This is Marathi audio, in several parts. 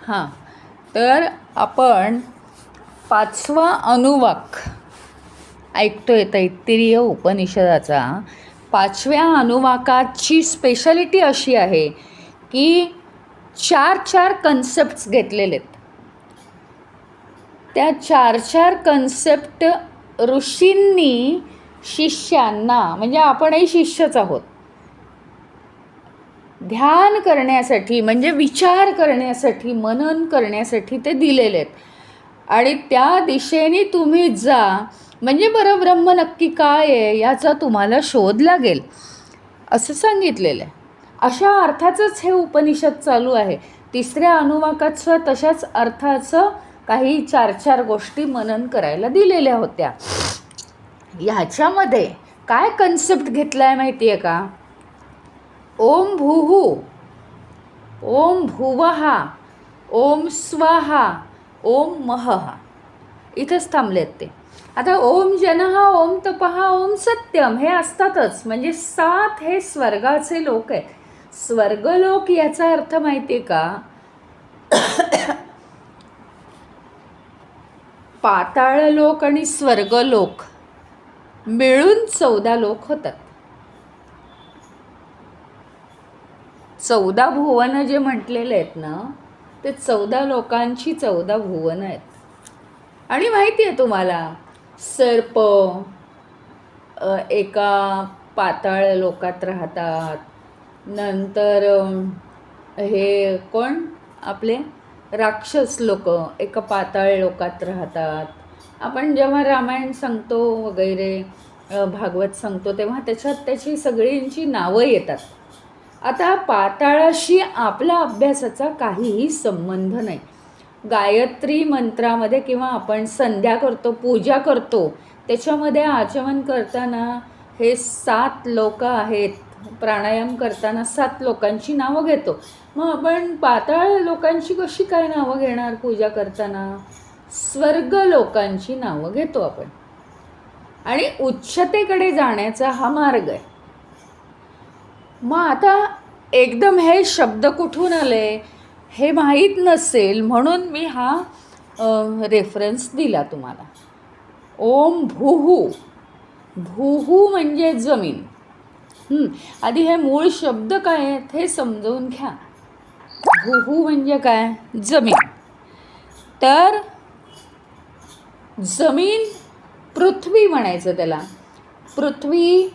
हां, तर आपण पाचवा अनुवाक ऐकतोय तैत्तिरीय उपनिषदाचा. पाचव्या अनुवाकाची स्पेशालिटी अशी आहे की 4 कन्सेप्ट्स घेतलेले आहेत. त्या 4 कन्सेप्ट ऋषींनी शिष्यांना, म्हणजे आपणही शिष्यच आहोत, ध्यान करण्यासाठी, म्हणजे विचार करण्यासाठी, मनन करण्यासाठी ते दिलेले आहेत. आणि त्या दिशेने तुम्ही जा, म्हणजे बरं ब्रह्म नक्की काय आहे याचा तुम्हाला शोध लागेल असं सांगितलेलं आहे. अशा अर्थाचंच हे उपनिषद चालू आहे. तिसऱ्या अनुवाकाचं तशाच अर्थाचं काही 4 गोष्टी मनन करायला दिलेल्या होत्या. ह्याच्यामध्ये काय कन्सेप्ट घेतला आहे माहिती आहे का? ओम भूहू, ओम भुवहा, ओम स्वाहा, ओम महहा, इथंच थांबलेत ते. आता ओम जनहा, ओम तपहा, ओम सत्यम हे असतातच, म्हणजे 7 हे स्वर्गाचे लोक आहेत. स्वर्गलोक याचा अर्थ माहिती आहे का? पाताळलोक आणि स्वर्गलोक मिळून 14 लोक होतात. 14 भुवनं जे म्हटलेले आहेत ना, ते 14 लोकांची 14 भुवनं आहेत. आणि माहिती आहे तुम्हाला, सर्प एका पाताळ लोकात राहतात. नंतर हे कोण आपले राक्षस लोक एका पाताळ लोकात राहतात. आपण जेव्हा रामायण सांगतो वगैरे भागवत सांगतो तेव्हा त्याच्यात त्याची सगळ्यांची नावं येतात. आता पाताळाशी आपला अभ्यासाचा काहीही संबंध नाही. गायत्री मंत्रामध्ये किंवा आपण संध्या करतो, पूजा करतो, त्याच्यामध्ये आचमन करताना हे 7 लोक आहेत. प्राणायाम करताना 7 लोकांची नावं घेतो. मग आपण पाताळ लोकांची कशी काय नावं घेणार पूजा करताना? स्वर्ग लोकांची नावं घेतो आपण. आणि उच्चतेकडे जाण्याचा हा मार्ग आहे. मग आता एकदम हे शब्द कुठून आले हे माहीत नसेल म्हणून मी हा रेफरन्स दिला तुम्हाला. ओम भूहू, भूहू म्हणजे जमीन. आधी हे मूळ शब्द काय आहेत हे समजवून घ्या. भूहू म्हणजे काय? जमीन. तर जमीन, पृथ्वी म्हणायचं त्याला. पृथ्वी,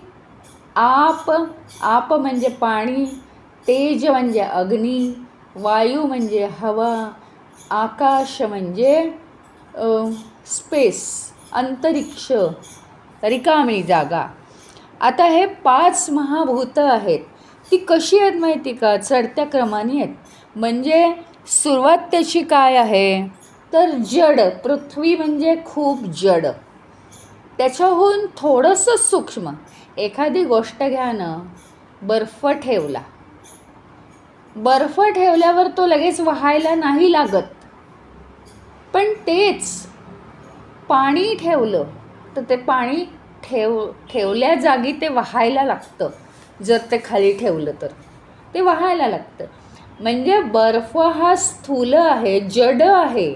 आप, आप म्हणजे पाणी, तेज म्हणजे अग्नी, वायू म्हणजे हवा, आकाश म्हणजे स्पेस, अंतरिक्ष, रिकामी जागा. आता हे 5 महाभूतं आहेत. ती कशी आहेत माहिती का? चढत्या क्रमाने आहेत. म्हणजे सुरुवात त्याची काय आहे तर जड. पृथ्वी म्हणजे खूप जड. त्याच्याहून थोडंसं सूक्ष्म. एखादी गोष्ट घ्या ना, बर्फ ठेवला, बर्फ ठेवल्यावर तो लगेच वाहायला नाही लागत. पण तेच पाणी ठेवलं तर ते पाणी ठेवल्या जागी ते वाहायला लागतं. जर ते खाली ठेवलं तर ते वाहायला लागतं. म्हणजे बर्फ हा स्थूल आहे, जड आहे,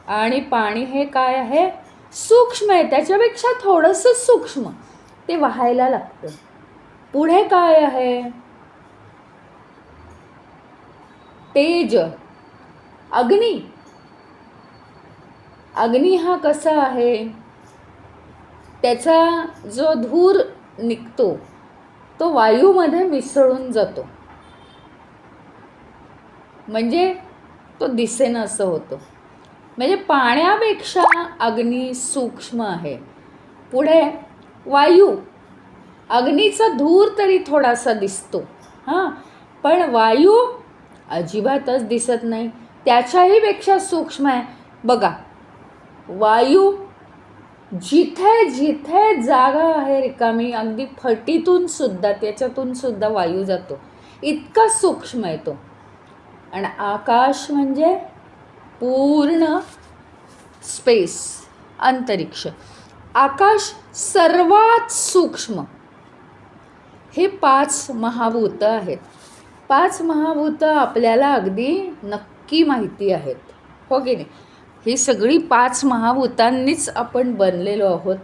आणि पाणी हे काय आहे? सूक्ष्म आहे, त्याच्यापेक्षा थोडंसं सूक्ष्म, ते वाहायला लागतं. पुढे काय आहे? तेज, अग्नी. अग्नी हा कसा आहे? त्याचा जो धूर निघतो तो वायूमध्ये मिसळून जातो, म्हणजे तो दिसेना असं होतं. म्हणजे पाण्यापेक्षा अग्नी सूक्ष्म आहे. पुढे वायू. अग्नीचा धूर तरी थोडासा दिसतो, पण वायू अजिबातच दिसत नाही, त्याच्याही पेक्षा सूक्ष्म आहे. बघा, वायू जिथे जिथे जागा आहे रिकामी, अगदी फटीतून सुद्धा, त्याच्यातून सुद्धा वायू जातो, इतका सूक्ष्म आहे तो. आणि आकाश म्हणजे पूर्ण स्पेस, अंतरिक्ष. आकाश सर्वात सूक्ष्म. हे 5 महाभूतं आहेत. 5 महाभूतं आपल्याला अगदी नक्की माहिती आहेत, हो की नाही. ही सगळी 5 महाभूतांनीच आपण बनलेलो आहोत.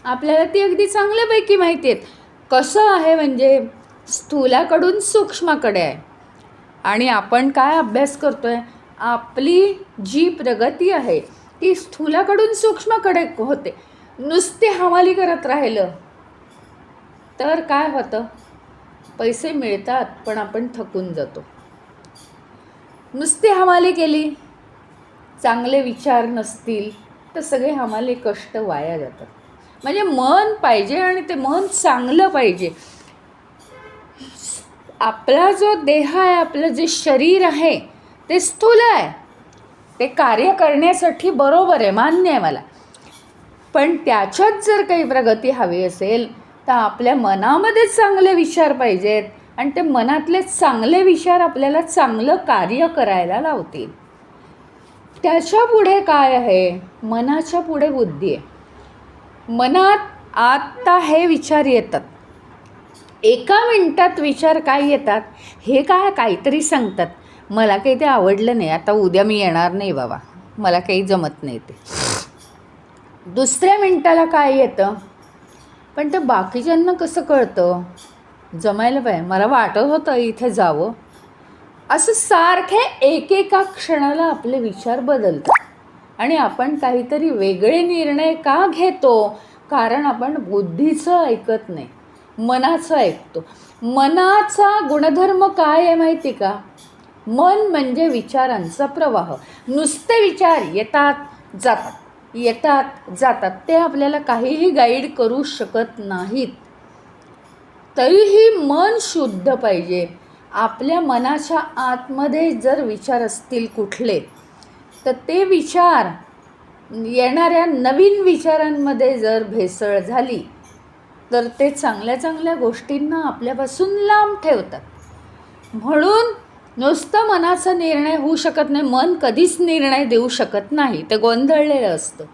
आपल्याला ती अगदी चांगल्यापैकी माहिती आहेत. कसं आहे म्हणजे स्थूलाकडून सूक्ष्माकडे आहे. आणि आपण काय अभ्यास करतो आहे, आपली जी प्रगती आहे ती स्थूलाकडून सूक्ष्माकडे होते. नुसते हमाली करत राहिलं तर काय होतं, पैसे मिळतात पण आपण थकून जातो. नुसती हमाली केली, चांगले विचार नसतील तर सगळे हमाले कष्ट वाया जातात. म्हणजे मन पाहिजे आणि ते मन चांगलं पाहिजे. आपला जो देह आहे, आपलं जे शरीर आहे ते स्थूल आहे, ते कार्य करण्यासाठी बरोबर आहे, मान्य आहे मला. पण त्याच्यात जर काही प्रगती हवी असेल तर आपल्या मनामध्ये चांगले विचार पाहिजेत आणि ते मनातले चांगले विचार आपल्याला चांगलं कार्य करायला लावतील. त्याच्या पुढे काय आहे, मनाच्या पुढे बुद्धी आहे. मनात आत्ता हे विचार येतात, एका मिनिटात विचार काय येतात, हे काय काहीतरी सांगतात, मला काही ते आवडलं नाही, आता उद्या मी येणार नाही बाबा, मला काही जमत नाही ते. दुसऱ्या मिनिटाला काय येतं, पण ते बाकीच्यांना कसं कळतं, जमायला पाहिजे, मला वाटत होतं इथे जावं. असं सारखे एकेका क्षणाला आपले विचार बदलतात आणि आपण काहीतरी वेगळे निर्णय का घेतो, कारण आपण बुद्धीचं ऐकत नाही, मनाचं ऐकतो. मनाचा गुणधर्म काय आहे माहिती का, मन म्हणजे विचारांचा प्रवाह. नुसते विचार येतात जातात, येतात जातात, ते आपल्याला काहीही गाईड करू शकत नाहीत. तरीही मन शुद्ध पाहिजे. आपल्या मनाच्या आतमध्ये जर विचार असतील कुठले, तर ते विचार येणाऱ्या नवीन विचारांमध्ये जर भेसळ झाली तर ते चांगल्या चांगल्या गोष्टींना आपल्यापासून लांब ठेवतात. म्हणून नुसतं मनाचा निर्णय होऊ शकत नाही, मन कधीच निर्णय देऊ शकत नाही, ते गोंधळलेलं असतं.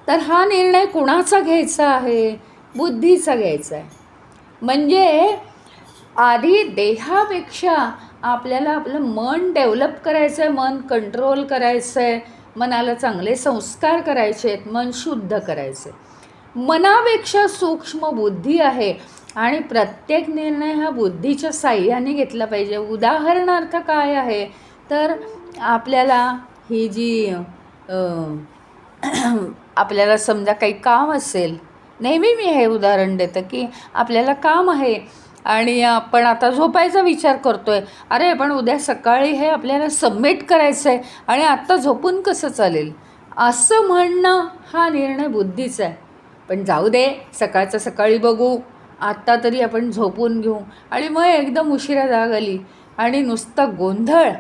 तर हा निर्णय कुणाचा घ्यायचा आहे, बुद्धीचा घ्यायचा आहे. म्हणजे आधी देहापेक्षा आपल्याला आपलं मन डेव्हलप करायचं आहे, मन कंट्रोल करायचं आहे, मनाला चांगले संस्कार करायचे आहेत, मन शुद्ध करायचे. मनापेक्षा सूक्ष्म बुद्धी आहे आणि प्रत्येक निर्णय हा बुद्धीच्या साह्याने घेतला पाहिजे. उदाहरणार्थ काय आहे तर आपल्याला ही जी आपल्याला समजा काही काम असेल, नेहमी मी हे उदाहरण देतं की आपल्याला काम आहे आणि आपण आता झोपायचा विचार करतो आहे, अरे पण उद्या सकाळी हे आपल्याला सबमिट करायचं आहे आणि आत्ता झोपून कसं चालेल, असं म्हणणं हा निर्णय बुद्धीचा आहे. पण जाऊ दे, सकाळचं सकाळी बघू, आत्ता तरी आपण झोपून घेऊ. आणि मग एकदम उशिरा जाग आली आणि नुसता गोंधळ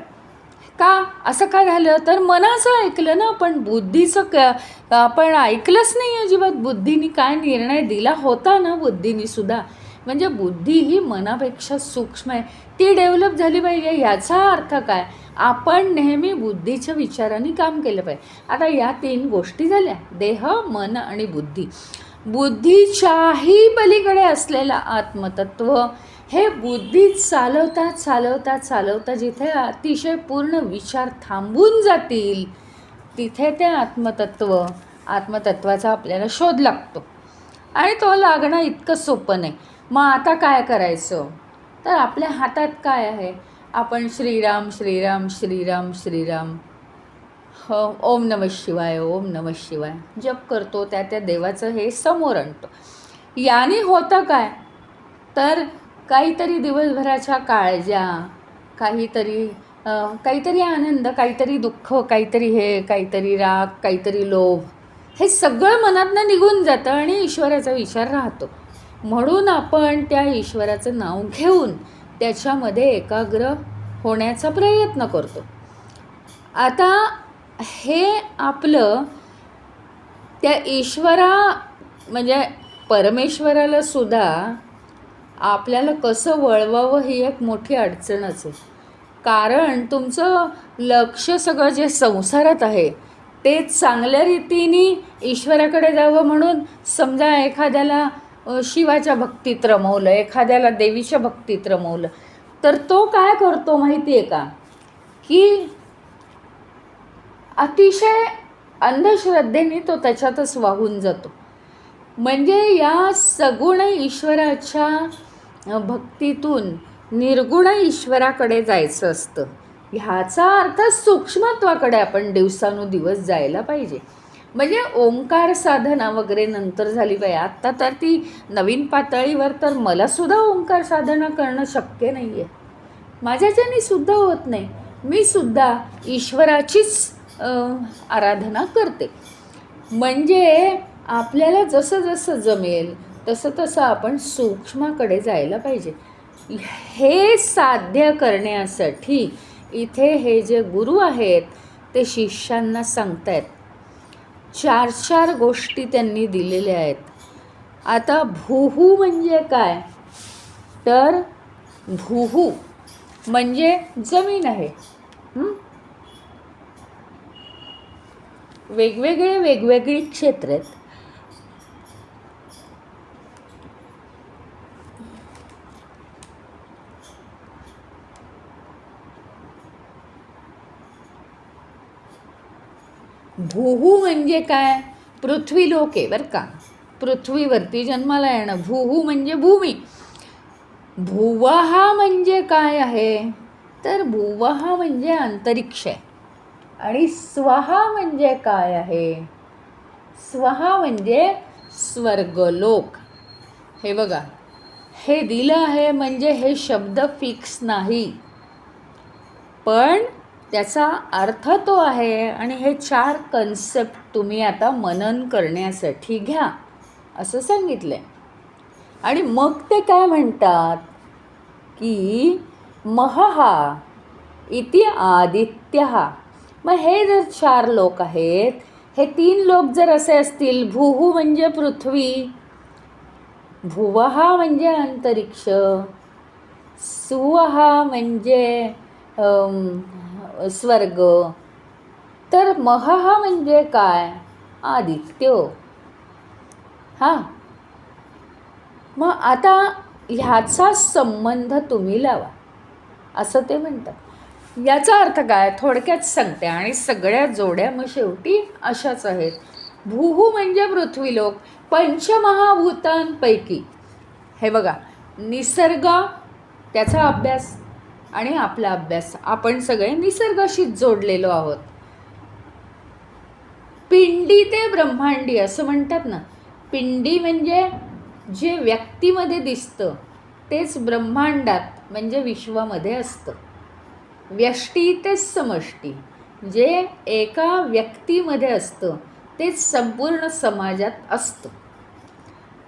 का, असं का झालं, तर मनाचं ऐकलं ना आपण, बुद्धीचं आपण ऐकलंच नाही अजिबात. बुद्धीने काय निर्णय दिला होता ना, बुद्धीने सुद्धा. म्हणजे बुद्धी ही मनापेक्षा सूक्ष्म आहे, ती डेव्हलप झाली पाहिजे. याचा अर्थ काय, आपण नेहमी बुद्धीच्या विचाराने काम केलं पाहिजे. आता या 3 गोष्टी झाल्या, देह, मन आणि बुद्धी. बुद्धीच्याही पलीकडे असलेलं आत्मतत्व हे बुद्धी चालवता चालवता चालवता जिथे अतिशय पूर्ण विचार थांबून जातील तिथे ते आत्मतत्वाचा आपल्याला शोध लागतो. आणि तो लागणं इतकं सोपं नाही. मग आता काय करायचं, तर आपल्या हातात काय आहे, आपण श्रीराम श्रीराम श्रीराम श्रीराम, ओम नमः शिवाय, ओम नमः शिवाय जप करतो, त्या देवाचं हे समोर आणतो. याने होतं काय, तर काहीतरी दिवसभराच्या काळज्या, काहीतरी आनंद, काहीतरी दुःख, काहीतरी हे, काहीतरी राग, काहीतरी लोभ, हे सगळं मनातनं निघून जातं आणि ईश्वराचा विचार राहतो. म्हणून आपण त्या ईश्वराचं नाव घेऊन त्याच्यामध्ये एकाग्र होण्याचा प्रयत्न करतो. आता हे आपलं त्या म्हणजे परमेश्वराला सुद्धा आपल्याला कसं वळवावं ही एक मोठी अडचणच आहे. कारण तुमचं लक्ष सगळं जे संसारात आहे ते चांगल्या रीतीने ईश्वराकडे जावं. म्हणून समजा एखाद्याला शिवाच्या भक्तीत रमवलं, एखाद्याला देवीच्या भक्तीत रमवलं, तर तो काय करतो माहिती आहे का, की अतिशय अंधश्रद्धेने तो त्याच्यातच वाहून जातो. म्हणजे या सगुण ईश्वराच्या भक्तीतून निर्गुण ईश्वराकडे जायचं असतं. ह्याचा अर्थ सूक्ष्मत्वाकडे आपण दिवसानुदिवस जायला पाहिजे. म्हणजे ओंकार साधना वगैरे नंतर झाली पाहिजे. आत्ता तर ती नवीन पातळीवर तर मलासुद्धा ओंकार साधना करणं शक्य नाही आहे. माझ्याच्याने सुद्धा होत नाही. मी सुद्धा ईश्वराचीच आराधना करते. म्हणजे आपल्याला जसं जसं जमेल तसं तसं आपण सूक्ष्माकडे जायला पाहिजे. हे साध्य करण्यासाठी इथे हे जे गुरु आहेत ते शिष्यांना सांगतायत. 4 गोष्टी त्यांनी दिलेल्या आहेत. आता भूहू म्हणजे काय, तर भूहू म्हणजे जमीन आहे. वेगवेगळी क्षेत्र आहेत. भूहू म्हणजे काय, पृथ्वी लोक आहे बरं का. पृथ्वीवरती जन्माला येणं. भूहू म्हणजे भूमी. भुवहा म्हणजे काय आहे, तर भुवहा म्हणजे अंतरिक्ष आहे. आणि स्वहा म्हणजे काय आहे, स्वहा म्हणजे स्वर्गलोक. हे बघा, हे दिलं आहे म्हणजे हे शब्द फिक्स नाही, पण त्याचा अर्थ तो आहे. आणि हे 4 कन्सेप्ट तुम्ही आता मनन करण्यासाठी घ्या असं सांगितलं आहे. आणि मग ते काय म्हणतात की महहा इति आदित्यहा. मग हे जर 4 लोक आहेत, हे 3 लोक जर असे असतील, भूहू म्हणजे पृथ्वी, भुवहा म्हणजे अंतरिक्ष, सुवहा म्हणजे स्वर्ग, तर महहा म्हणजे काय, आदित्य. हां, मग आता ह्याचा संबंध तुम्ही लावा असं ते म्हणतात. याचा अर्थ काय थोडक्यात सांगते. आणि सगळ्या जोड्या मग शेवटी अशाच आहेत. भूहू म्हणजे पृथ्वीलोक. पंचमहाभूतांपैकी हे बघा, निसर्ग, त्याचा अभ्यास आणि आपला अभ्यास, आपण सगळे निसर्गाशीच जोडलेलो आहोत. पिंडी ते ब्रह्मांडी असं म्हणतात ना. पिंडी म्हणजे जे व्यक्तीमध्ये दिसतं तेच ब्रह्मांडात म्हणजे विश्वामध्ये असतं. व्यष्टी ते समष्टी जे एका व्यक्तीमध्ये असतं तेच संपूर्ण समाजात असतं.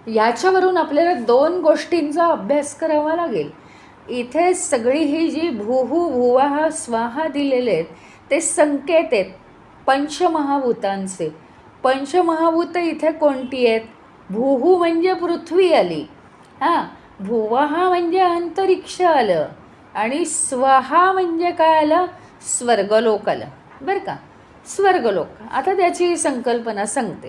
याच्यावरून आपल्याला 2 गोष्टींचा अभ्यास करावा लागेल. इथे सगळी ही जी भूहू भुवहा स्वाहा दिलेले आहेत ते संकेत आहेत पंचमहाभूतांचे. पंचमहाभूत इथे कोणती आहेत, भूहू म्हणजे पृथ्वी आली, हां, भुवहा म्हणजे अंतरिक्ष आलं, आणि स्वहा म्हणजे काय आलं, स्वर्गलोक आलं बरं का. स्वर्गलोक, आता त्याची संकल्पना सांगते.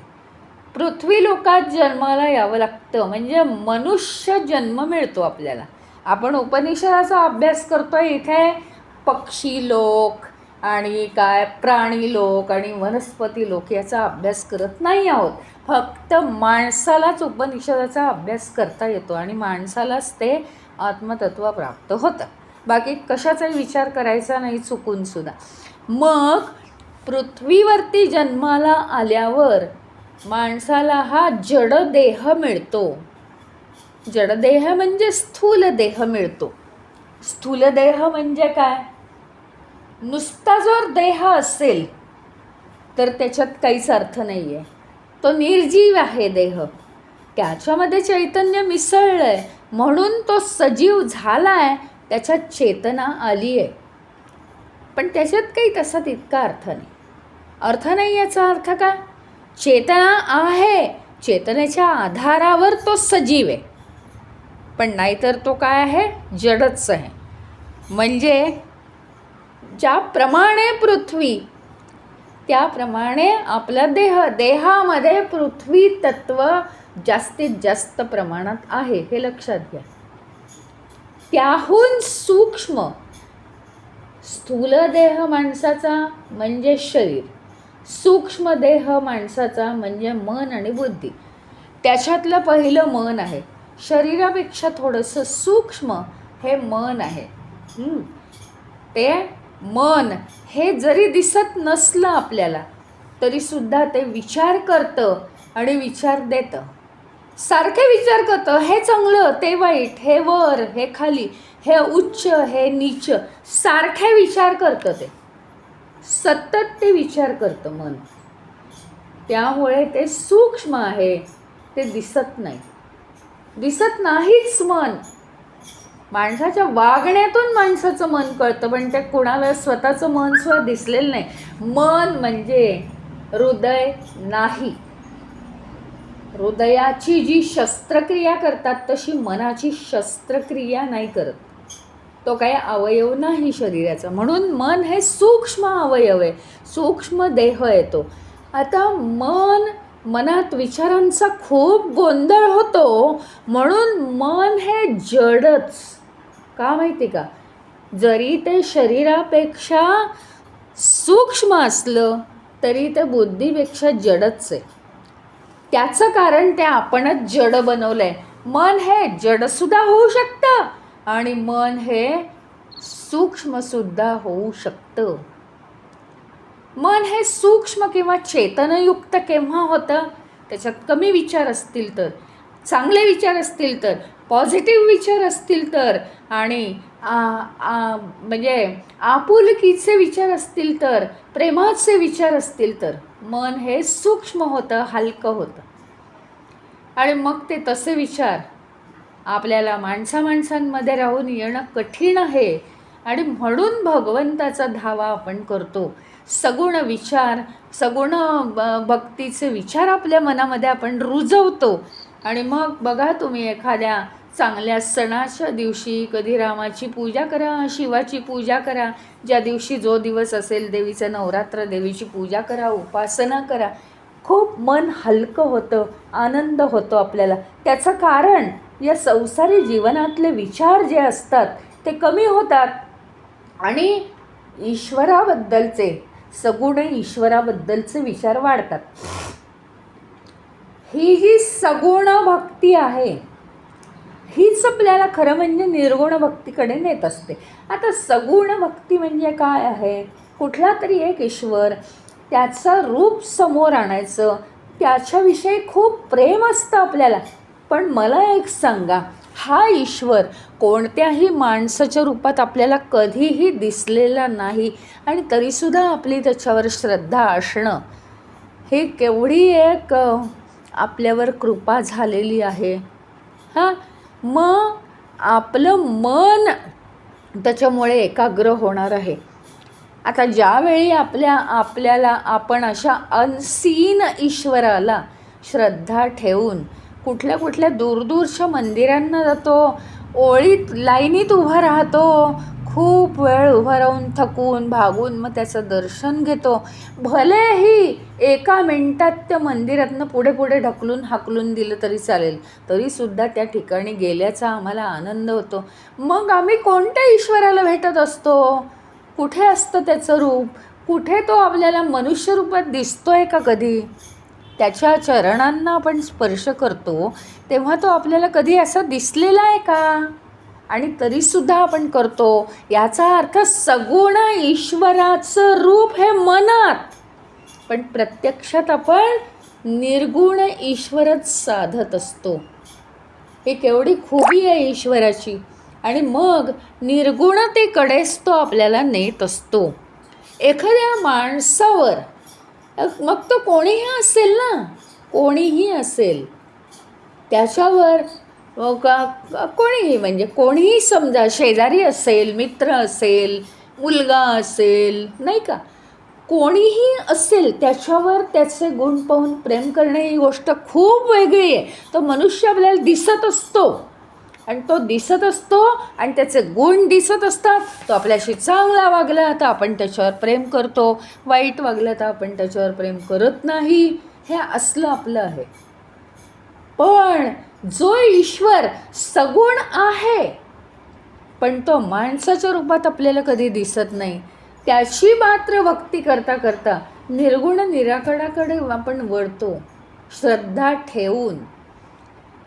पृथ्वी लोकात जन्माला यावं लागतं म्हणजे मनुष्य जन्म मिळतो आपल्याला. आपण उपनिषदाचा अभ्यास करतोय, इथे पक्षी लोक आणि काय प्राणी लोक आणि वनस्पती लोक याचा अभ्यास करत नाही आहोत. फक्त माणसालाच उपनिषदाचा अभ्यास करता येतो आणि माणसालाच ते आत्मतत्व प्राप्त होतं. बाकी कशाचाही विचार करायचा नाही चुकूनसुद्धा. मग पृथ्वीवरती जन्माला आल्यावर माणसाला हा जडदेह मिळतो. जडदेह म्हणजे स्थूल देह मिळतो. स्थूल देह म्हणजे काय, नुसता जर देह असेल तर त्याच्यात काहीच अर्थ नाही आहे. तो निर्जीव आहे देह, त्याच्यामध्ये चैतन्य मिसळलं आहे म्हणून तो सजीव झाला आहे, त्याच्यात चेतना आली आहे. पण त्याच्यात काही तसा तितका अर्थ नाही. याचा अर्थ काय, चेतना आहे, चेतनेच्या आधारावर तो सजीव आहे, पण नाहीतर तो काय आहे, जडच आहे. म्हणजे ज्याप्रमाणे पृथ्वी त्याप्रमाणे आपला देहामध्ये पृथ्वी तत्व जास्तीत जास्त प्रमाणात आहे, हे लक्षात घ्या. त्याहून सूक्ष्म स्थूल देह माणसाचा म्हणजे शरीर, सूक्ष्म देह माणसाचा म्हणजे मन आणि बुद्धी. त्याच्यातलं पहिलं मन आहे. शरीरापेक्षा थोडंसं सूक्ष्म हे मन आहे. ते मन हे जरी दिसत नसलं आपल्याला तरीसुद्धा ते विचार करतं आणि विचार देतं. सारखे विचार करतं, हे चांगलं, ते वाईट, हे वर, हे खाली, हे उच्च, हे नीच, सारखे विचार करतं. ते सतत ते विचार करतं मन. त्यामुळे ते सूक्ष्म आहे, ते दिसत नाही. दिसत नाहीच मन. माणसाच्या वागण्यातून माणसाचं मन कळतं, पण ते कुणाला स्वतःचं मन सुद्धा दिसलेलं नाही. मन म्हणजे हृदय नाही. हृदयाची जी शस्त्रक्रिया करतात तशी मनाची शस्त्रक्रिया नाही करत. तो काही अवयव नाही शरीराचा. म्हणून मन हे सूक्ष्म अवयव आहे, सूक्ष्म देह येतो. आता मनात विचारांचा खूप गोंधळ होतो, म्हणून मन हे जडच. का माहिती का? जरी ते शरीरापेक्षा सूक्ष्म असलं तरी ते बुद्धीपेक्षा जडच आहे. त्याचं कारण ते आपणच जड बनवलं आहे. मन हे जडसुद्धा होऊ शकतं आणि मन हे सूक्ष्मसुद्धा होऊ शकतं. मन हे सूक्ष्म किंवा चेतनयुक्त केव्हा होतं? त्याच्यात कमी विचार असतील तर, चांगले विचार असतील तर, पॉझिटिव्ह विचार असतील तर, आणि म्हणजे आपुलकीचे विचार असतील तर, प्रेमाचे विचार असतील तर मन हे सूक्ष्म होतं, हलकं होतं. आणि मग ते तसे विचार आपल्याला माणसांमध्ये राहून येणं कठीण आहे. आणि म्हणून भगवंताचा धावा आपण करतो. सगुण विचार, सगुण भक्तीचे विचार आपल्या मनामध्ये आपण रुजवतो. आणि मग बघा तुम्ही एखाद्या चांगल्या सणाच्या दिवशी कधी रामाची पूजा करा, शिवाची पूजा करा, ज्या दिवशी जो दिवस असेल देवीचं नवरात्र, देवीची पूजा करा, उपासना करा, खूप मन हलकं होतं, आनंद होतो आपल्याला. त्याचं कारण या संसारी जीवनातले विचार जे असतात ते कमी होतात आणि ईश्वराबद्दलचे, सगुण ईश्वराबद्दलचे विचार वाढतात. ही जी सगुण भक्ती आहे हीच आपल्याला खरं म्हणजे निर्गुण भक्तीकडे नेत असते. आता सगुण भक्ती म्हणजे काय आहे? कुठला तरी एक ईश्वर, त्याचं रूप समोर आणायचं, त्याच्याविषयी खूप प्रेम असतं आपल्याला. पण मला एक सांगा, हा ईश्वर कोणत्याही माणसाच्या रूपात आपल्याला कधीही दिसलेला नाही आणि तरीसुद्धा आपली त्याच्यावर श्रद्धा असणं, हे केवढी एक आपल्यावर कृपा झालेली आहे. मग आपलं मन त्याच्यामुळे एकाग्र होणार आहे. आता ज्यावेळी आपल्याला आपण अशा अनसीन ईश्वराला श्रद्धा ठेवून कुठल्या दूरदूरच्या मंदिरांना जातो, ओळीत लाईनीत उभा राहतो, खूप वेळ उभा राहून थकून भागून मग त्याचं दर्शन घेतो. भलेही एका मिनिटात त्या मंदिरातनं पुढे ढकलून हाकलून दिलं तरी चालेल, तरीसुद्धा त्या ठिकाणी गेल्याचा आम्हाला आनंद होतो. मग आम्ही कोणत्या ईश्वराला भेटत असतो? कुठे असतं त्याचं रूप? कुठे तो आपल्याला मनुष्य रूपात दिसतो आहे का कधी? त्याच्या चरणांना आपण स्पर्श करतो तेव्हा तो आपल्याला कधी असा दिसलेला आहे का? आणि तरीसुद्धा आपण करतो. याचा अर्थ सगुण ईश्वराचं रूप हे मनात, पण प्रत्यक्षात आपण निर्गुण ईश्वरच साधत असतो. ही केवढी खूबी आहे ईश्वराची. आणि मग निर्गुणतेकडेच तो आपल्याला नेत असतो. एखाद्या माणसावर, मग तो कोणीही असेल ना, कोणीही असेल, त्याच्यावर कोणीही म्हणजे कोणीही समजा, शेजारी असेल, मित्र असेल, मुलगा असेल, नाही का, कोणीही असेल, त्याच्यावर त्याचे गुण पाहून प्रेम करणे ही गोष्ट खूप वेगळी आहे. तो मनुष्य आपल्याला दिसत असतो आणि तो दिसत असतो आणि त्याचे गुण दिसत असतात. तो आपल्याशी चांगला वागला तर आपण त्याच्यावर प्रेम करतो, वाईट वागला तर आपण त्याच्यावर प्रेम करत नाही. हे असलं आपलं आहे. पण जो ईश्वर सगुण आहे पण तो माणसाच्या रूपात आपल्याला कधी दिसत नाही, त्याची मात्र भक्ती करता करता निर्गुण निराकडाकडे आपण वळतो श्रद्धा ठेवून.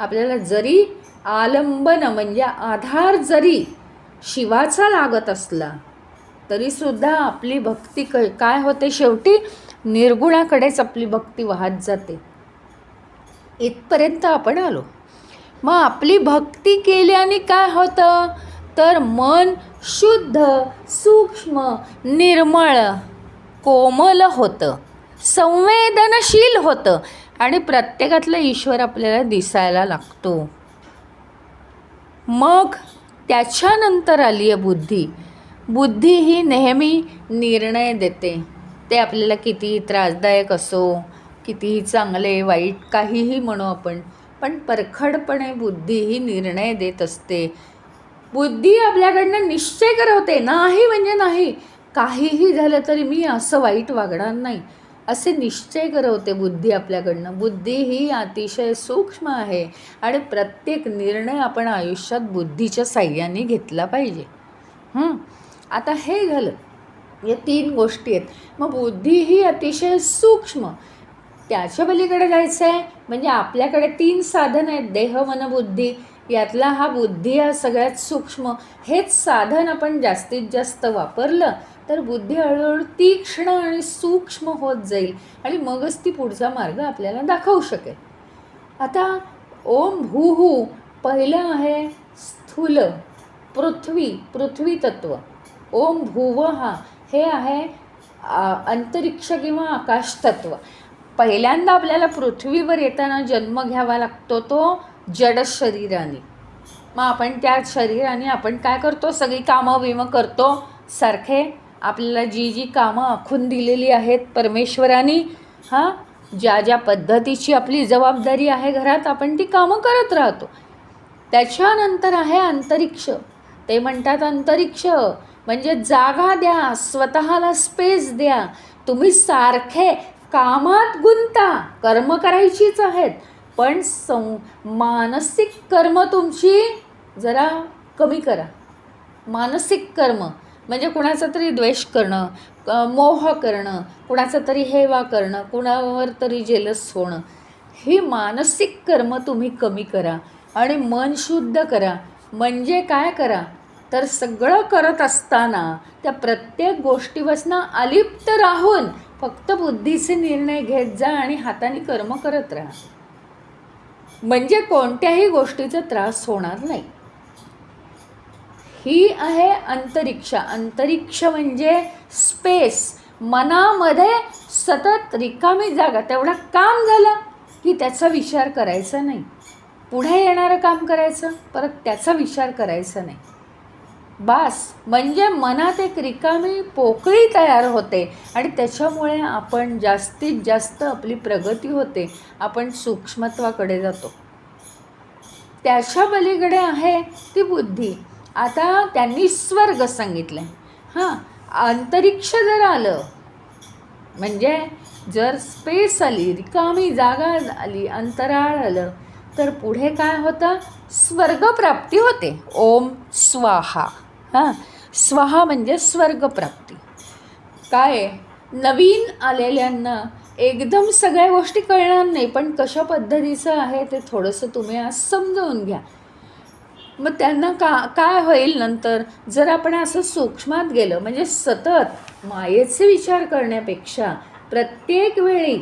आपल्याला जरी आलंबन म्हणजे आधार जरी शिवाचा लागत असला तरीसुद्धा आपली भक्ती काय होते, शेवटी निर्गुणाकडेच आपली भक्ती वाहत जाते. इथपर्यंत आपण आलो. मग आपली भक्ती केल्याने काय होतं, तर मन शुद्ध, सूक्ष्म, निर्मळ, कोमल होतं, संवेदनशील होतं आणि प्रत्येकातला ईश्वर आपल्याला दिसायला लागतो. मग त्याच्यानंतर आली आहे बुद्धी. बुद्धी ही नेहमी निर्णय देते. ते आपल्याला कितीही त्रासदायक असो, कितीही चांगले वाईट काहीही म्हणू आपण, पण परखडपणे बुद्धी ही निर्णय देत असते. बुद्धी आपल्याकडनं निश्चय करवते, नाही म्हणजे नाही, काहीही झालं तरी मी असं वाईट वागणार नाही असे निश्चय करवते बुद्धी आपल्याकडनं. बुद्धी ही अतिशय सूक्ष्म आहे आणि प्रत्येक निर्णय आपण आयुष्यात बुद्धीच्या साह्याने घेतला पाहिजे. आता हे झालं, या 3 गोष्टी आहेत. मग बुद्धी ही अतिशय सूक्ष्म, त्याच्या पलीकडे जायचं आहे म्हणजे आपल्याकडे 3 साधन आहेत, देह मन बुद्धी. यातला हा बुद्धी हा सगळ्यात सूक्ष्म. हेच साधन आपण जास्तीत जास्त वापरलं तर बुद्धी हळूहळू तीक्ष्ण आणि सूक्ष्म होत जाईल आणि मगच ती पुढचा मार्ग आपल्याला दाखवू शकेल. आता ओम भूहू पहिलं आहे स्थूल पृथ्वी तत्व. ओम भुवः हे आहे अंतरिक्ष किंवा आकाश तत्व. पहिल्यांदा आपल्याला पृथ्वीवर येताना जन्म घ्यावा लागतो तो जड शरीराने. मग आपण त्या शरीराने आपण काय करतो, सगळी कामं बिमं करतो सारखे. आपल्याला जी कामं आखून दिलेली आहेत परमेश्वराने, ज्या पद्धतीची आपली जबाबदारी आहे घरात, आपण ती कामं करत राहतो. त्याच्यानंतर आहे अंतरिक्ष. ते म्हणतात अंतरिक्ष म्हणजे जागा द्या, स्वतःला स्पेस द्या. तुम्ही सारखे कामात गुंता, कर्म करायचीच आहेत, पण मानसिक कर्म तुमची जरा कमी करा. मानसिक कर्म म्हणजे कुणाचा तरी द्वेष करणं, मोह करणं, कुणाचा तरी हेवा करणं, कुणावर तरी जेलस होणं, ही मानसिक कर्म तुम्ही कमी करा आणि मन शुद्ध करा. म्हणजे काय करा, तर सगळं करत असताना त्या प्रत्येक गोष्टीपासून अलिप्त राहून फक्त बुद्धीचे निर्णय घेत जा आणि हाताने कर्म करत राहा. म्हणजे कोणत्याही गोष्टीचा त्रास होणार नाही. ही आहे अंतरिक्ष. अंतरिक्ष म्हणजे स्पेस. मनामध्ये सतत रिकामी जागा. तेवढा काम झालं की त्याचा विचार करायचा नाही. पुढे येणारं काम करायचं, परत त्याचा विचार करायचा नाही. बास. म्हणजे मनात एक रिकामी पोकळी तयार होते आणि त्याच्यामुळे आपण जास्तीत जास्त आपली प्रगती होते. आपण सूक्ष्मत्वाकडे जातो. त्याच्या पलीकडे आहे ती बुद्धी. आता त्यांनी स्वर्ग सांगितलं. अंतरिक्ष जर आलं म्हणजे जर स्पेस आली, रिकामी जागा आली, अंतराळ आलं, तर पुढे काय होतं, स्वर्गप्राप्ती होते. ओम स्वाहा. स्वाहा म्हणजे स्वर्गप्राप्ती. काय नवीन आलेल्यांना एकदम सगळ्या गोष्टी कळणार नाही, पण कशा पद्धतीचं आहे ते थोडंसं तुम्ही आज समजावून घ्या. मग त्यांना काय होईल नंतर, जर आपण असं सूक्ष्मात गेलं म्हणजे सतत मायेचे विचार करण्यापेक्षा प्रत्येक वेळी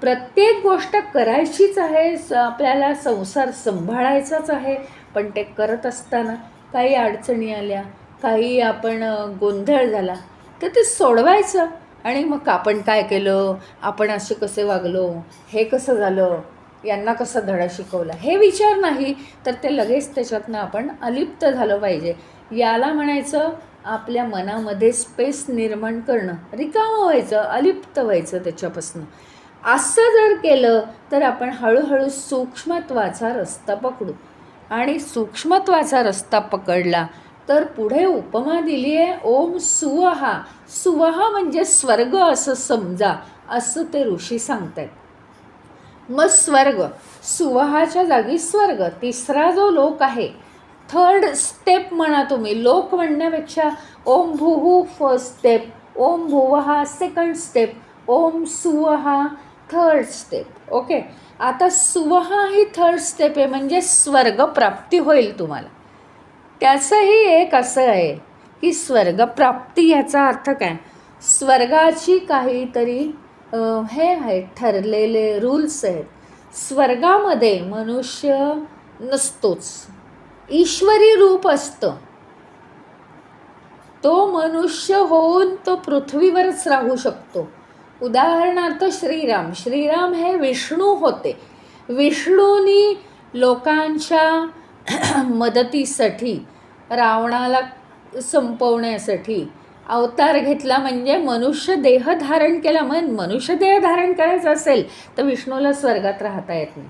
प्रत्येक गोष्ट करायचीच आहे, आपल्याला संसार सांभाळायचाच आहे, पण ते करत असताना काही अडचणी आल्या, काही आपण गोंधळ झाला तर ते सोडवायचं. आणि मग आपण काय केलं, आपण असे कसे वागलो, हे कसं झालं, यांना कसं धडा शिकवला, हे विचार नाही, तर ते लगेच त्याच्यातनं आपण अलिप्त झालं पाहिजे. याला म्हणायचं आपल्या मनामध्ये स्पेस निर्माण करणं, रिकामं व्हायचं, अलिप्त व्हायचं त्याच्यापासून. असं जर केलं तर आपण हळूहळू सूक्ष्मत्वाचा रस्ता पकडू. आणि सूक्ष्मत्वाचा रस्ता पकडला तर पुढे उपमा दिली आहे ओम सुवहा. सुवहा म्हणजे स्वर्ग असं समजा, असं ते ऋषी सांगतायत. मग स्वर्ग, सुवहाच्या जागी स्वर्ग. तिसरा जो लोक आहे, थर्ड स्टेप म्हणा तुम्ही, लोक म्हणण्यापेक्षा ओम भूहू फर्स्ट स्टेप, ओम भुवहा सेकंड स्टेप, ओम सुवहा थर्ड स्टेप. ओके, आता सुवहा ही थर्ड स्टेप आहे, म्हणजे स्वर्गप्राप्ती होईल तुम्हाला. त्याचंही एक असं आहे की स्वर्गप्राप्ती ह्याचा अर्थ काय, स्वर्गाची काहीतरी हे आहेत, ठरलेले रूल्स आहेत. स्वर्गामध्ये मनुष्य नसतोच, ईश्वरी रूप असतं. तो मनुष्य होऊन तो पृथ्वीवरच राहू शकतो. उदाहरणार्थ श्रीराम हे विष्णू होते. विष्णूंनी लोकांच्या मदतीसाठी, रावणाला संपवण्यासाठी अवतार घेतला, म्हणजे मनुष्य देह धारण केला. मग मनुष्य देह धारण करायचं असेल तर विष्णूला स्वर्गात राहता येत नाही,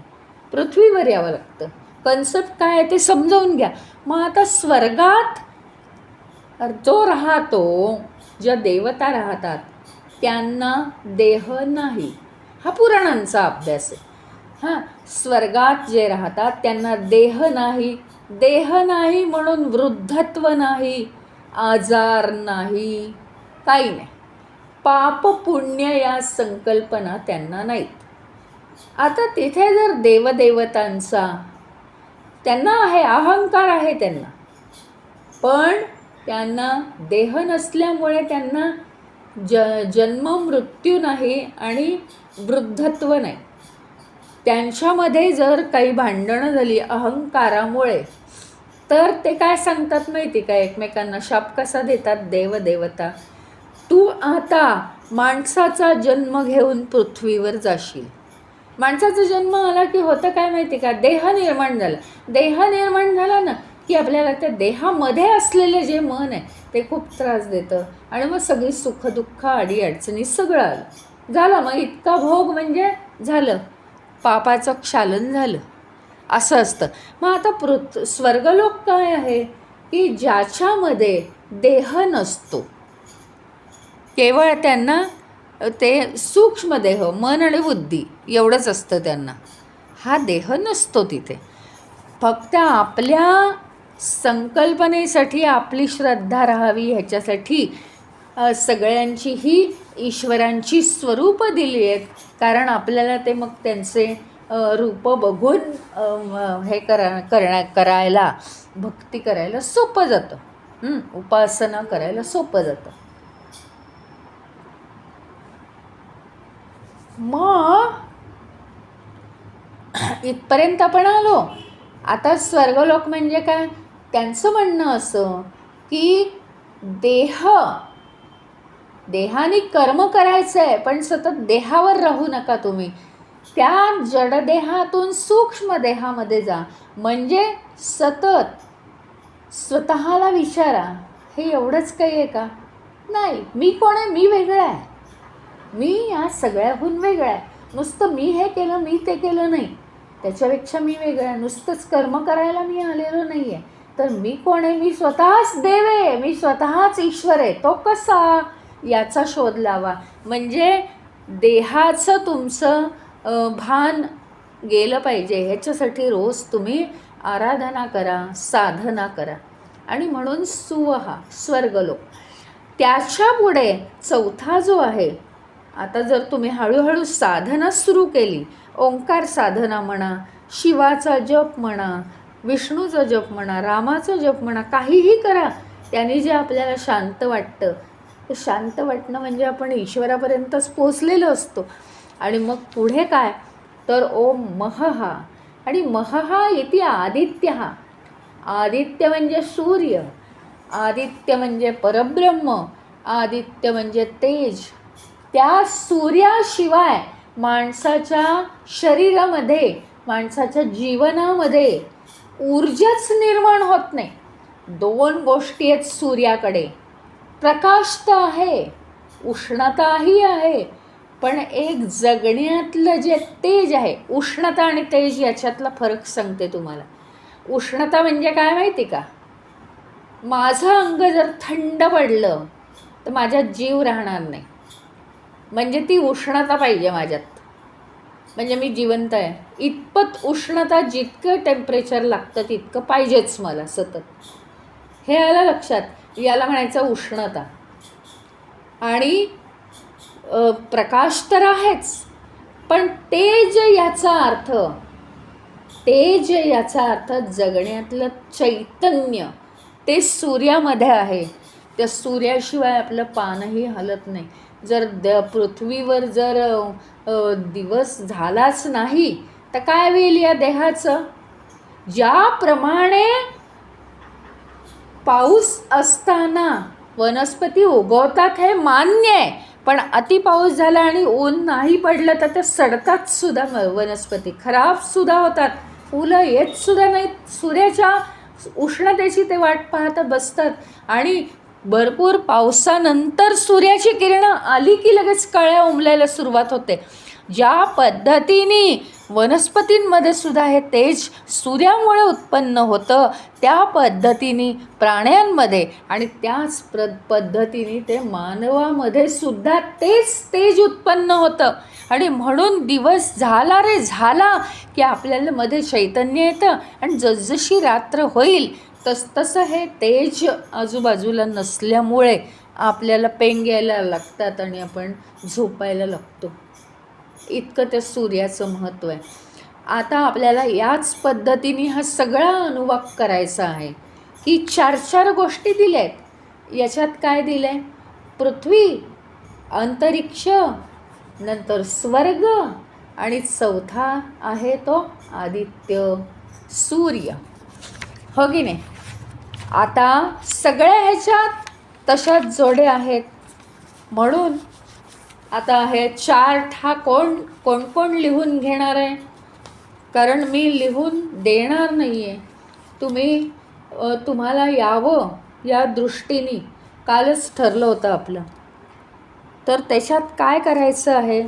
पृथ्वीवर यावं लागतं. कन्सेप्ट काय आहे ते समजावून घ्या. मग आता स्वर्गात जो राहतो, ज्या देवता राहतात त्यांना देह नाही. हा पुराणांचा अभ्यास आहे. हां, स्वर्गात जे राहतात त्यांना देह नाही. देह नाही म्हणून वृद्धत्व नाही, आजार नाही, काही नाही. पाप पुण्य या संकल्पना त्यांना नाहीत. आता तिथे जर देवदेवतांचा त्यांना आहे, अहंकार आहे त्यांना, पण त्यांना देह नसल्यामुळे त्यांना जन्म मृत्यू नाही आणि वृद्धत्व नाही. त्यांच्यामध्ये जर काही भांडणं झाली अहंकारामुळे, तर ते काय सांगतात माहिती का, एकमेकांना शाप कसा देतात देवदेवता, तू आता माणसाचा जन्म घेऊन पृथ्वीवर जाशील. माणसाचा जन्म आला की होतं काय माहिती का, देह निर्माण झाला. देह निर्माण झाला ना की आपल्याला त्या देहामध्ये असलेले जे मन आहे ते खूप त्रास देतं, आणि मग सगळी सुखदुःख अडीअडचणी सगळं आलं झालं. मग इतका भोग म्हणजे झालं, पापाचं क्षालन झालं, असं असतं. मग आता स्वर्गलोक काय आहे की ज्याच्यामध्ये देह नसतो, केवळ त्यांना ते सूक्ष्म देह, मन आणि बुद्धी एवढंच असतं त्यांना. हा देह नसतो तिथे. फक्त आपल्या संकल्पनेसाठी आपली श्रद्धा राहावी ह्याच्यासाठी सगळ्यांची ही ईश्वरांची स्वरूपं दिली आहेत. कारण आपल्याला ते मग त्यांचे रूप बघून हे करायला, भक्ती करायला सोपं जातं, उपासना करायला सोपं जातं. मग इथपर्यंत आपण आलो. आता स्वर्गलोक म्हणजे काय, त्यांचं म्हणणं असं की देहाने कर्म करायचं आहे, पण सतत देहावर राहू नका तुम्ही. त्या जडदेहातून सूक्ष्म देहामध्ये जा, म्हणजे सतत स्वतःला विचारा, हे एवढंच काही आहे का, नाही, मी कोण आहे, मी वेगळं आहे, मी या सगळ्याहून वेगळं आहे. नुसतं मी हे केलं, मी ते केलं नाही, त्याच्यापेक्षा मी वेगळं आहे. नुसतंच कर्म करायला मी आलेलो नाही आहे, तर मी कोण आहे, मी स्वतःच देव आहे, मी स्वतःच ईश्वर आहे. तो कसा, याचा शोध लावा. म्हणजे देहाचं तुमचं भान गेलं पाहिजे, ह्याच्यासाठी रोज तुम्ही आराधना करा, साधना करा. आणि म्हणून सुवहा स्वर्गलोक. त्याच्यापुढे चौथा जो आहे, आता जर तुम्ही हळूहळू साधना सुरू केली, ओंकार साधना म्हणा, शिवाचा जप म्हणा, विष्णूचा जप म्हणा, रामाचा जप म्हणा, काहीही करा, त्याने जे आपल्याला शांत वाटतं, ते शांत वाटणं म्हणजे आपण ईश्वरापर्यंतच पोचलेलो असतो. आणि मग पुढे काय, तर ओम महहा, आणि महहा इति आदित्य. आदित्य म्हणजे सूर्य, आदित्य म्हणजे परब्रह्म, आदित्य म्हणजे तेज. त्या सूर्याशिवाय माणसाच्या शरीरामध्ये, माणसाच्या जीवनामध्ये ऊर्जाच निर्माण होत नाही. दोन गोष्टी आहेत सूर्याकडे, प्रकाश तर आहे, उष्णताही आहे, पण एक जगण्यातलं जे तेज आहे, उष्णता आणि तेज याच्यातला फरक सांगते तुम्हाला. उष्णता म्हणजे काय माहिती का, माझं अंग जर थंड पडलं तर माझ्यात जीव राहणार नाही, म्हणजे ती उष्णता पाहिजे माझ्यात, म्हणजे मी जिवंत आहे. इतपत उष्णता, जितकं टेम्परेचर लागतं तितकं पाहिजेच मला सतत. हे आलं लक्षात, याला म्हणायचं उष्णता. आणि प्रकाश तर आहेच, पण तेज याचा अर्थ जगण्यातलं चैतन्य ते सूर्यामध्ये आहे. त्या सूर्याशिवाय आपलं पानही हलत नाही. जर पृथ्वीवर जर दिवस झालाच नाही तर काय होईल या देहाचं? ज्याप्रमाणे पाऊस असताना वनस्पती उगवतात हे मान्य आहे, पण अति पाऊस झाला आणि ऊन नाही पडलं तर ते सडतात सुद्धा, वनस्पती खराब सुद्धा होतात, फुलं येत सुद्धा नाहीत. सूर्याच्या उष्णतेची ते वाट पाहता बसतात आणि भरपूर पावसानंतर सूर्याची किरणं आली की लगेच कळ्या उमलायला सुरुवात होते. ज्या पद्धतीने वनस्पतींमध्ये सुद्धा हे तेज सूर्यामुळे उत्पन्न होतं, त्या पद्धतीने प्राण्यांमध्ये आणि त्याच पद्धतीने ते मानवामध्ये सुद्धा तेच तेज उत्पन्न होतं. आणि म्हणून दिवस झाला रे झाला की आपल्याला मध्ये चैतन्य येतं आणि जसजशी रात्र होईल तसतसं हे तेज आजूबाजूला नसल्यामुळे आपल्याला पेंग यायला लागतात आणि आपण झोपायला लागतो. इतकं त्या सूर्याचं महत्त्व आहे. आता आपल्याला याच पद्धतीने हा सगळा अनुभव करायचा आहे की 4 गोष्टी दिल्या आहेत. याच्यात काय दिलं आहे? पृथ्वी, अंतरिक्ष, नंतर स्वर्ग आणि चौथा आहे तो आदित्य सूर्य. हो की नाही? आता सगळ्या ह्याच्यात तशाच जोडे आहेत. म्हणून आता हे चार्ट हा कोण लिहून घेणार आहे? कारण मी लिहून देणार नाही आहे. तुम्हाला यावं या दृष्टीने कालच ठरलं होतं आपलं. तर त्याच्यात काय करायचं आहे?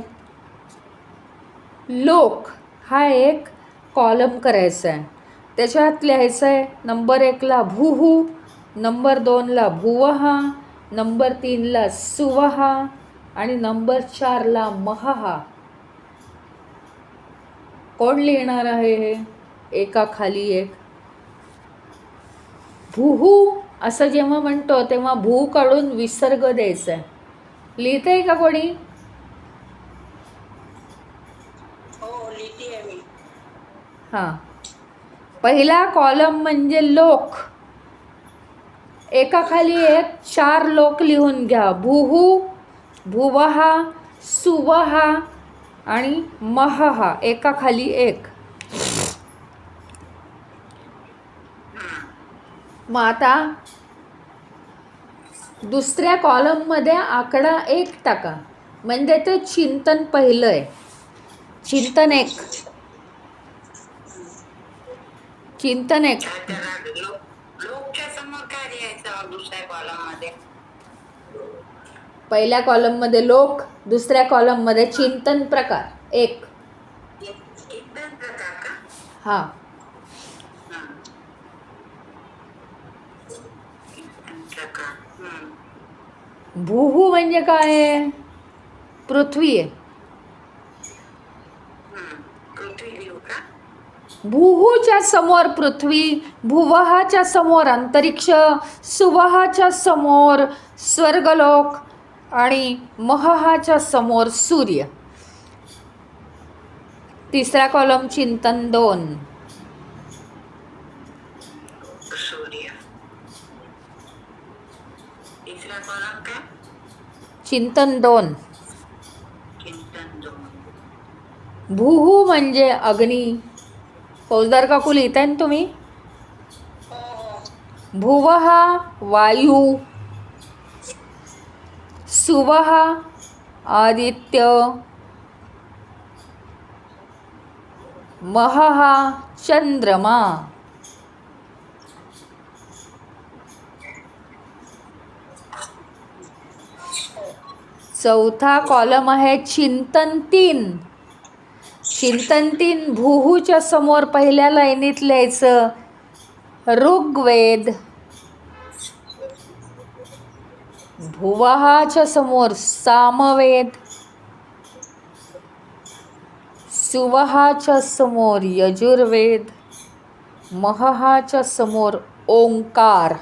लोक हा एक कॉलम करायचा आहे. त्याच्यात लिहायचं आहे नंबर 1ला भूहू, नंबर 2ला भुवहा, नंबर 3ला सुवहा आणि नंबर 4ला महहा. कोण लिहिणार आहे हे एकाखाली एक? भूहू असं जेव्हा म्हणतो तेव्हा भू काढून विसर्ग द्यायचा आहे. लिहितंय का कोणी? हो, लिहिते मी. हां, पहिला कॉलम म्हणजे लोक. एकाखाली एक 4 लोक लिहून घ्या. भूहू, भुवहा, सुवहा आणि महहा, एकाखाली एक. मग आता दुसऱ्या कॉलममध्ये आकडा 1 टाका, म्हणजे ते चिंतन पहिलं आहे. चिंतन 1. लोकच्या समोर काय लिहायचं दुसऱ्या कॉलममध्ये? पहिल्या कॉलममध्ये लोक, दुसऱ्या कॉलममध्ये चिंतन प्रकार 1. चिंतन प्रकार का? हां. भूहू म्हणजे काय आहे? पृथ्वी आहे. भूहूच्या समोर पृथ्वी, भुवहाच्या समोर अंतरिक्ष, सुवहाच्या समोर स्वर्गलोक आणि महहाच्या समोर सूर्य. तिसरा कॉलम चिंतन 2. सूर्य. तिसरा कॉलम काय? चिंतन 2. चिंतन 2. भूहू म्हणजे अग्नी. फौजदार काकू लिहिताय ना तुम्ही? भुवहा वायू, सुवहा आदित्य, महहा चंद्रमा. चौथा कॉलम आहे चिंतन 3. चिंतन 3 भूहूच्या समोर पहिल्या लाईनीत लिहायचं ऋग्वेद, भुवहाच्या समोर सामवेद, सुवहाच्या समोर यजुर्वेद, महहाच्या समोर ओंकार.